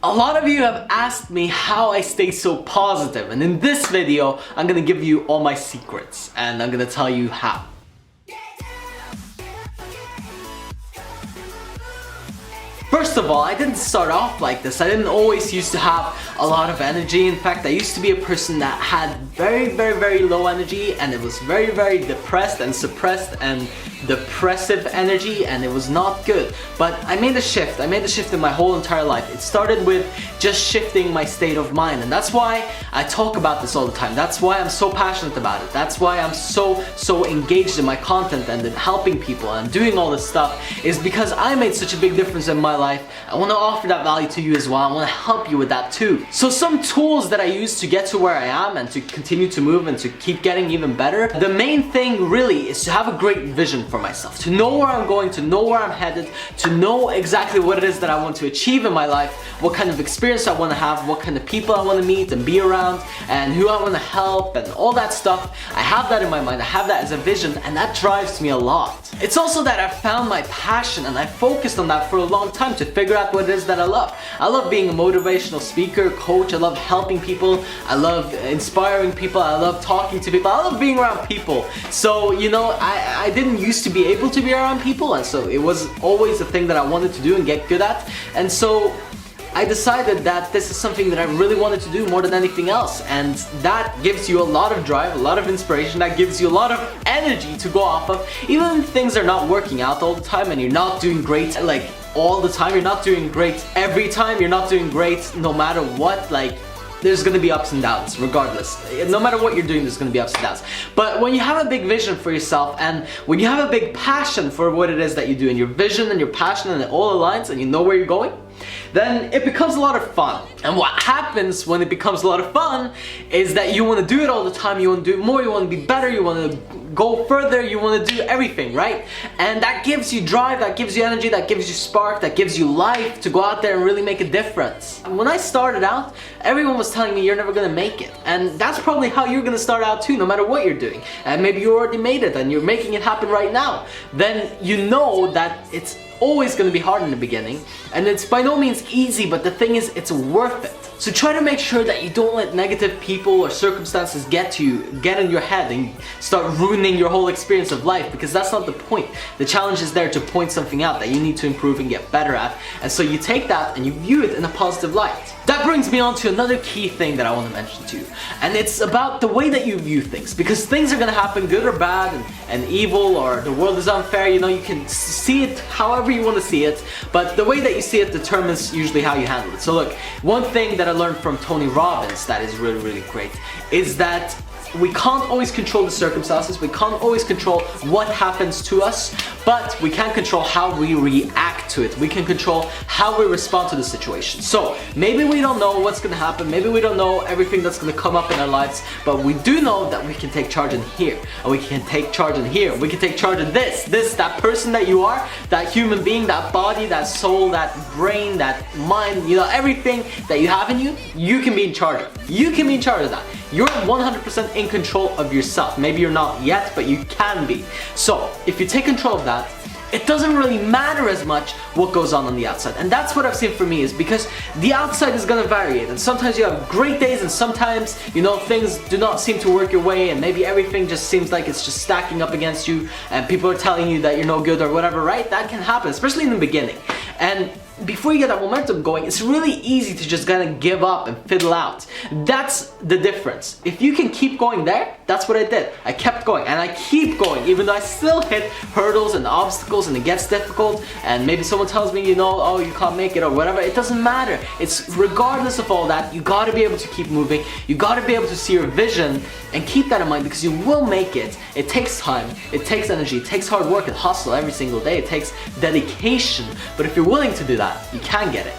A lot of you have asked me how I stay so positive, and in this video I'm gonna give you all my secrets and I'm gonna tell you how. First of all, I didn't start off like this. I didn't always used to have a lot of energy. In fact, I used to be a person that had very low energy, and it was very depressed and suppressed and depressive energy, and it was not good. But I made a shift. I made a shift in my whole entire life. It started with just shifting my state of mind, and that's why I talk about this all the time. That's why I'm so passionate about it. That's why I'm so engaged in my content and in helping people and doing all this stuff, is because I made such a big difference in my life. I want to offer that value to you as well. I want to help you with that too. So some tools that I use to get to where I am and to continue to move and to keep getting even better. The main thing really is to have a great vision for myself, to know where I'm going, to know where I'm headed, to know exactly what it is that I want to achieve in my life, what kind of experience I want to have, what kind of people I want to meet and be around, and who I want to help, and all that stuff. I have that in my mind. I have that as a vision, and that drives me a lot. It's also that I found my passion and I focused on that for a long time to figure out what it is that I love. I love being a motivational speaker, coach. I love helping people. I love inspiring people. I love talking to people. I love being around people. So, you know, I didn't used to be able to be around people, and so it was always a thing that I wanted to do and get good at. And so I decided that this is something that I really wanted to do more than anything else, and that gives you a lot of drive, a lot of inspiration, that gives you a lot of energy to go off of. Even when things are not working out all the time and you're not doing great like all the time, you're not doing great every time, you're not doing great no matter what, like there's gonna be ups and downs regardless. No matter what you're doing, there's gonna be ups and downs. But when you have a big vision for yourself, and when you have a big passion for what it is that you do, and your vision and your passion and it all aligns and you know where you're going, then it becomes a lot of fun. And what happens when it becomes a lot of fun is that you want to do it all the time, you want to do it more, you want to be better, you want to go further, you want to do everything, right? And that gives you drive, that gives you energy, that gives you spark, that gives you life to go out there and really make a difference. And when I started out, everyone was telling me you're never gonna make it. And that's probably how you're gonna start out too, no matter what you're doing. And maybe you already made it and you're making it happen right now. Then you know that it's always going to be hard in the beginning, and it's by no means easy, but the thing is, it's worth it. So try to make sure that you don't let negative people or circumstances get in your head and start ruining your whole experience of life, because that's not the point. The challenge is there to point something out that you need to improve and get better at, and so you take that and you view it in a positive light. That brings me on to another key thing that I want to mention to you, and it's about the way that you view things, because things are going to happen good or bad and evil, or the world is unfair. You know, you can see it however you want to see it, but the way that you see it determines usually how you handle it. So look, one thing that I learned from Tony Robbins that is really great is that we can't always control the circumstances, we can't always control what happens to us, but we can control how we react to it. We can control how we respond to the situation. So maybe we don't know what's gonna happen, maybe we don't know everything that's gonna come up in our lives, but we do know that we can take charge in here, and we can take charge in here, we can take charge in that person that you are, that human being, that body, that soul, that brain, that mind, you know, everything that you have in you, you can be in charge of. You can be in charge of that. You're 100% in control of yourself. Maybe you're not yet, but you can be. So if you take control of that, it doesn't really matter as much what goes on the outside. And that's what I've seen for me, is because the outside is gonna vary, and sometimes you have great days, and sometimes, you know, things do not seem to work your way, and maybe everything just seems like it's just stacking up against you, and people are telling you that you're no good or whatever, right? That can happen, especially in the beginning. And before you get that momentum going, it's really easy to just kind of give up and fiddle out. That's the difference. If you can keep going there, that's what I did. I kept going and I keep going, even though I still hit hurdles and obstacles and it gets difficult, and maybe someone tells me, you know, oh, you can't make it or whatever. It doesn't matter. It's regardless of all that, you gotta be able to keep moving. You gotta be able to see your vision and keep that in mind, because you will make it. It takes time, it takes energy, it takes hard work and hustle every single day. It takes dedication, but if you're willing to do that, you can get it.